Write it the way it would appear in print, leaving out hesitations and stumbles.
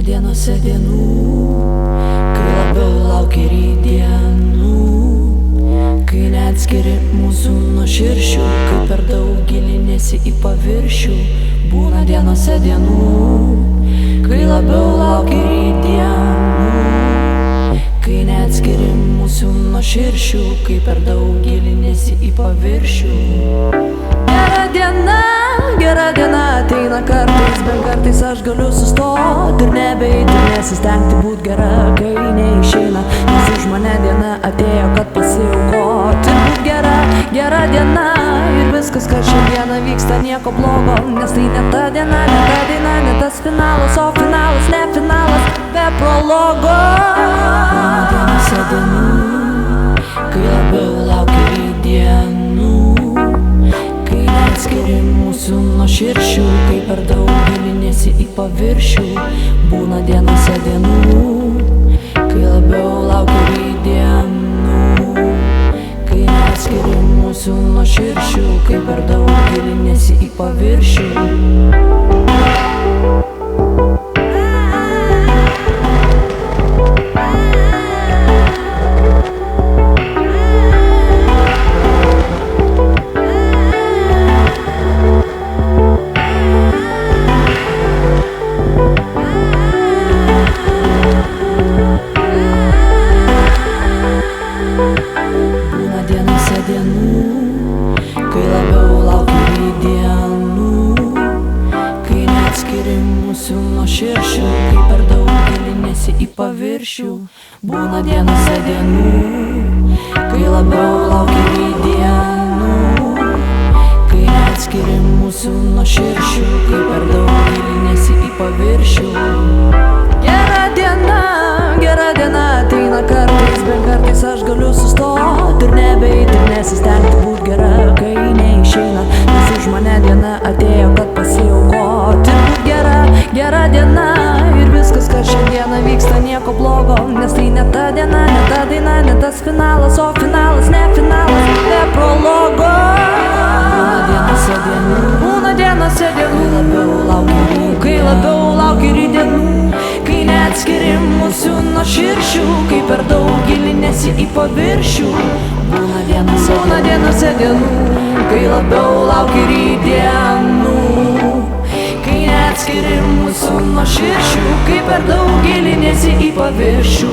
dienose dienų, kai labiau lauki rytdienų, kai neatskiri mūsų nuo širšių, kai per daug giliniesi į paviršių. Būna dienose dienų, kai labiau lauki rytdienų, kai neatskiri mūsų nuo širšių, kai per daug giliniesi į paviršių. Gera diena ateina kartais, bet kartais aš galiu sustoti ir nebeiti, nesistengti būt gera, kai neišeina, nes už mane diena atėjo, kad pasiaukoti ir būt gera diena. Ir viskas, kas šiandieną vyksta, nieko blogo, nes tai ne ta diena, ne ta daina, ne tas finalas, o finalas, ne finalas, be prologo. Būna dienose dienų, kai labiau lauki rytdienų, kai neatskiri mūsų nuo širšių, kai per daug giliniesi į paviršių. Būna dienose dienų, kai labiau lauki rytdienų, kai neatskiri mūsų nuo širšių, kai per daug giliniesi į paviršių. Būna dienose dienų, kai labiau lauki rytdienų, kai neatskiri mūsų nuo širšių, kai per daug giliniesi į paviršių. Būna dienose dienų, kai labiau lauki rytdienų, kai neatskiri mūsų nuo širšių, kai per daug giliniesi į paviršių. Gera diena ateina kartais, bet kartais aš galiu sustoti ir nebeiti, nesistengti būt gera, kai neišeina, nes už mane diena atėjo, kad pasiaukoti ir būt gera diena. Ir viskas, kas šiandieną vyksta, nieko blogo, nes tai ne ta diena, ne ta daina, ne tas finalas, o finalas, ne finalas, be prologo. Būna dienose dienų, kai labiau lauki rytdienų, kai neatskiri mūsų nuo širšių, kai per daug giliniesi į paviršių. Būna dienose dienų, kai labiau lauki rytdienų, kai neatskiri mūsų nuo širšių, kai per daug giliniesi į paviršių.